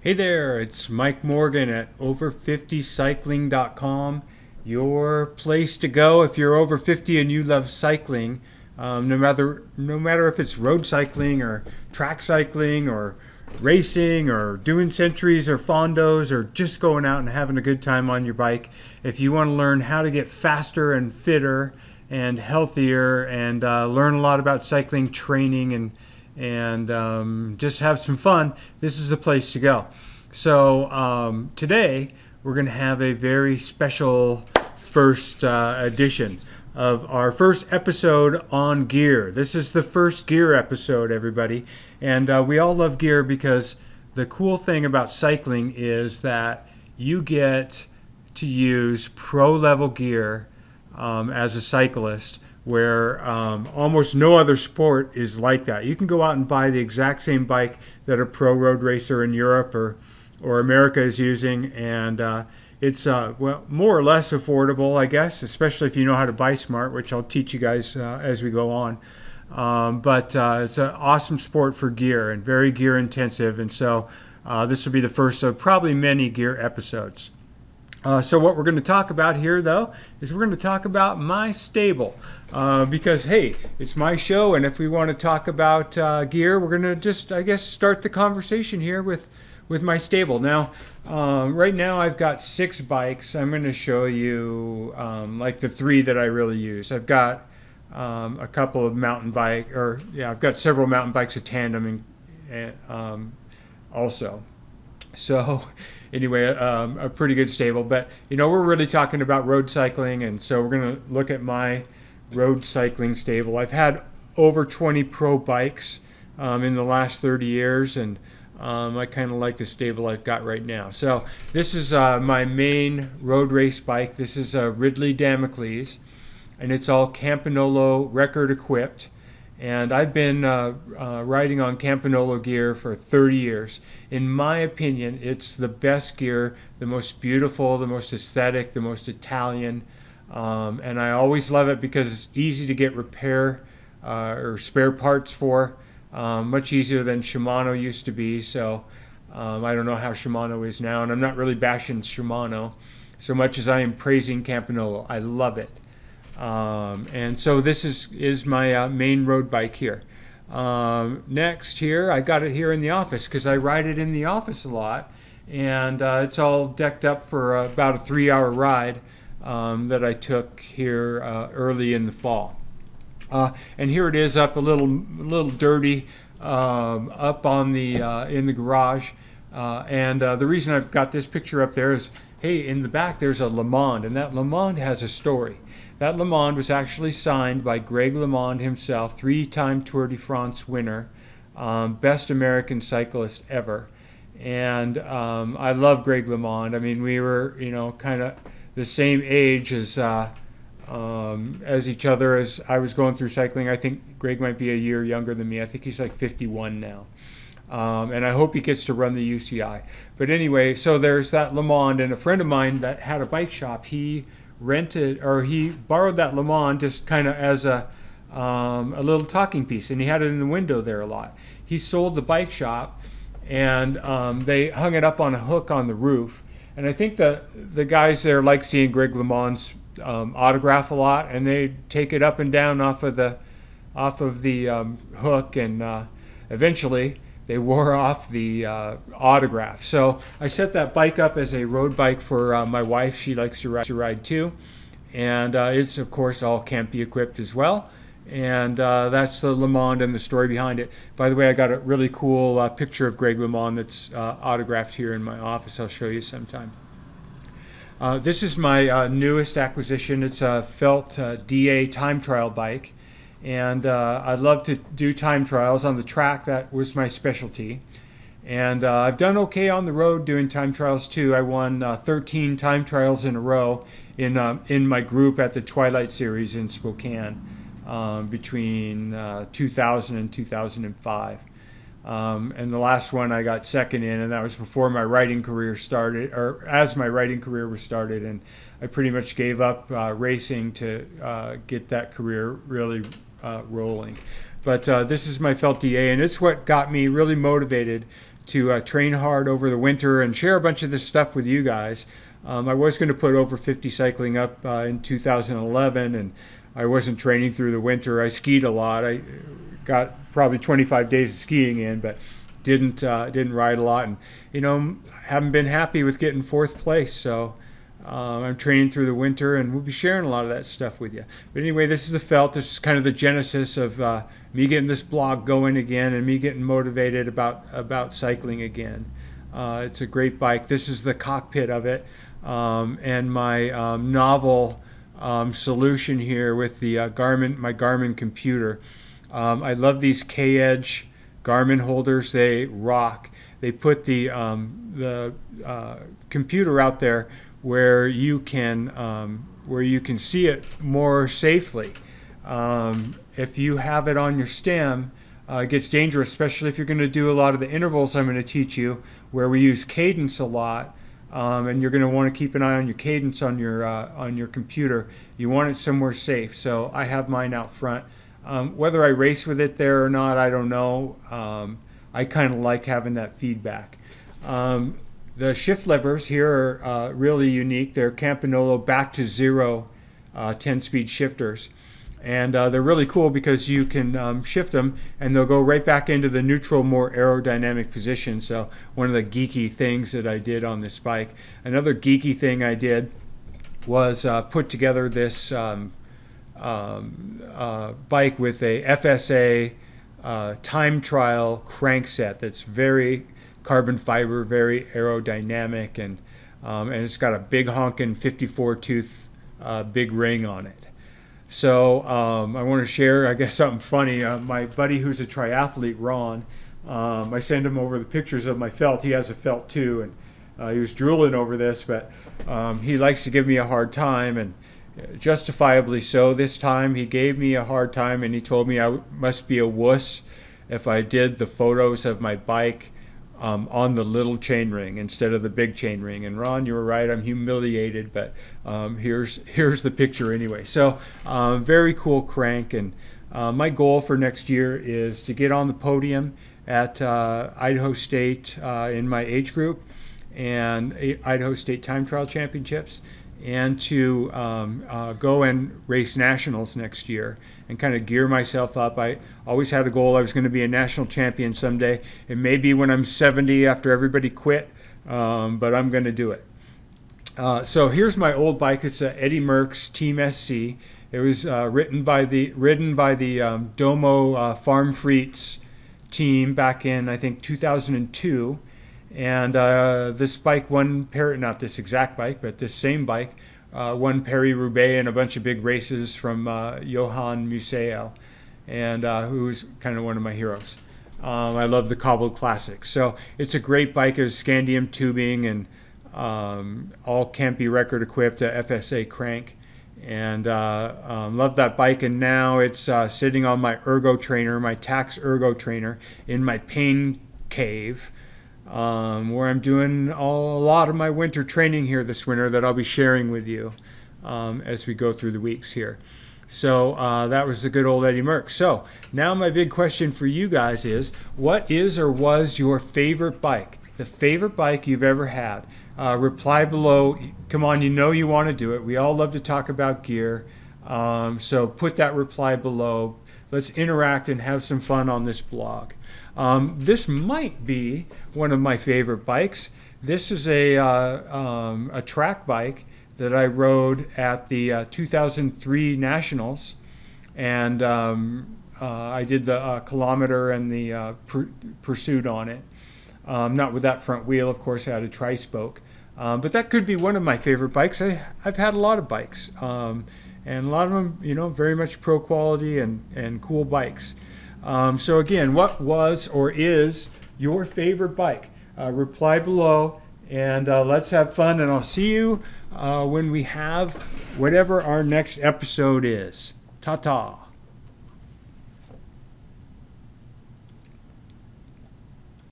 Hey there, it's Mike Morgan at over50cycling.com, your place to go if you're over 50 and you love cycling. No matter if it's road cycling or track cycling or racing or doing centuries or fondos or just going out and having a good time on your bike. If you want to learn how to get faster and fitter and healthier and learn a lot about cycling training and just have some fun, this is the place to go. So today we're going to have a very special first edition of our first episode on gear. This is the first gear episode, everybody. And we all love gear because the cool thing about cycling is that you get to use pro-level gear as a cyclist, where almost no other sport is like that. You can go out and buy the exact same bike that a pro road racer in Europe or America is using, and it's well, more or less affordable, I guess, especially if you know how to buy smart, which I'll teach you guys as we go on. But it's an awesome sport for gear and very gear intensive, and so this will be the first of probably many gear episodes. So what we're going to talk about here, though, is we're going to talk about my stable. Because, hey, it's my show, and if we want to talk about gear, we're going to just, I guess, start the conversation here with my stable. Now, right now I've got 6 bikes. I'm going to show you like the 3 that I really use. I've got a couple of mountain bike, I've got several mountain bikes, a tandem, and also. So anyway, a pretty good stable. But, you know, we're really talking about road cycling, and so we're going to look at my road cycling stable. I've had over 20 pro bikes in the last 30 years, and I kind of like the stable I've got right now. So this is my main road race bike. This is a Ridley Damocles, and it's all Campagnolo record equipped. And I've been riding on Campagnolo gear for 30 years. In my opinion, it's the best gear, the most beautiful, the most aesthetic, the most Italian. And I always love it because it's easy to get repair or spare parts for, much easier than Shimano used to be. So I don't know how Shimano is now, and I'm not really bashing Shimano so much as I am praising Campagnolo. I love it. And so this is my main road bike here. Next here, I got it here in the office because I ride it in the office a lot, and it's all decked up for about a 3-hour ride that I took here early in the fall. And here it is up a little dirty up on the in the garage. And the reason I've got this picture up there is, hey, in the back there's a Le Mans, and that Le Mans has a story. That Le Mans was actually signed by Greg LeMond himself, 3-time Tour de France winner, best American cyclist ever. And I love Greg LeMond. I mean, we were, you know, kind of the same age as each other as I was going through cycling. I think Greg might be a year younger than me. I think he's like 51 now. And I hope he gets to run the UCI. But anyway, so there's that Le Mans, and a friend of mine that had a bike shop, he borrowed that Le Mans just kind of as a little talking piece, and he had it in the window there a lot. He sold the bike shop, and they hung it up on a hook on the roof. And I think the guys there like seeing Greg LeMond's autograph a lot, and they take it up and down off of the hook, and eventually they wore off the autograph. So I set that bike up as a road bike for my wife. She likes to ride too, and it's of course all Campy equipped as well. And that's the Le Mans and the story behind it. By the way, I got a really cool picture of Greg LeMond that's autographed here in my office. I'll show you sometime. This is my newest acquisition. It's a Felt DA time trial bike. And I love to do time trials on the track. That was my specialty. And I've done okay on the road doing time trials too. I won 13 time trials in a row in my group at the Twilight Series in Spokane between 2000 and 2005. And the last one I got second in, and that was before my riding career started, or as my riding career was started. And I pretty much gave up racing to get that career really rolling. But this is my Felt DA, and it's what got me really motivated to train hard over the winter and share a bunch of this stuff with you guys. I was going to put Over 50 Cycling up in 2011, and I wasn't training through the winter. I skied a lot. I got probably 25 days of skiing in, but didn't ride a lot, and haven't been happy with getting 4th place. So I'm training through the winter, and we'll be sharing a lot of that stuff with you. But anyway, this is the felt. This is kind of the genesis of me getting this blog going again, and me getting motivated about cycling again. It's a great bike. This is the cockpit of it, and my novel solution here with the my Garmin computer. I love these K-Edge Garmin holders. They rock. They put the computer out there where you can see it more safely. If you have it on your stem, it gets dangerous, especially if you're going to do a lot of the intervals I'm going to teach you, where we use cadence a lot, and you're going to want to keep an eye on your cadence on your computer. You want it somewhere safe. So I have mine out front. Whether I race with it there or not, I don't know. I kind of like having that feedback. The shift levers here are really unique. They're Campanolo back to zero 10-speed shifters. And they're really cool because you can shift them and they'll go right back into the neutral, more aerodynamic position. So one of the geeky things that I did on this bike. Another geeky thing I did was put together this bike with a FSA time trial crankset that's very carbon fiber, very aerodynamic, and it's got a big honking 54 tooth big ring on it. So I want to share, I guess, something funny. My buddy who's a triathlete, Ron, I send him over the pictures of my felt. He has a felt too, and he was drooling over this, but he likes to give me a hard time, and justifiably so. This time he gave me a hard time, and he told me I must be a wuss if I did the photos of my bike on the little chain ring instead of the big chain ring. And Ron, you were right. I'm humiliated, but here's the picture anyway. So very cool crank, and my goal for next year is to get on the podium at Idaho State in my age group and Idaho State Time Trial Championships, and to go and race nationals next year and kind of gear myself up. I always had a goal. I was going to be a national champion someday. It may be when I'm 70 after everybody quit, but I'm going to do it. So here's my old bike. It's a Eddie Merckx Team SC. It was ridden by the Domo Farm Freets team back in, I think, 2002. And this bike won, not this exact bike, but this same bike, won Paris-Roubaix and a bunch of big races from Johan Museeuw, and who's kind of one of my heroes. I love the cobbled classics. So it's a great bike. It was Scandium tubing and all Campy record equipped, FSA crank, and love that bike. And now it's sitting on my ergo trainer, my Tacx ergo trainer, in my pain cave, where I'm doing a lot of my winter training here this winter that I'll be sharing with you as we go through the weeks here. So that was the good old Eddie Merckx. So now my big question for you guys is, what is or was your favorite bike? The favorite bike you've ever had? Reply below. Come on, you know you want to do it. We all love to talk about gear. So put that reply below. Let's interact and have some fun on this blog. This might be one of my favorite bikes. This is a track bike that I rode at the 2003 Nationals, and I did the kilometer and the pursuit on it. Not with that front wheel, of course. I had a tri-spoke, but that could be one of my favorite bikes. I've had a lot of bikes, and a lot of them, very much pro quality and cool bikes. So again, what was or is your favorite bike? Reply below, and let's have fun, and I'll see you when we have whatever our next episode is. Ta-ta.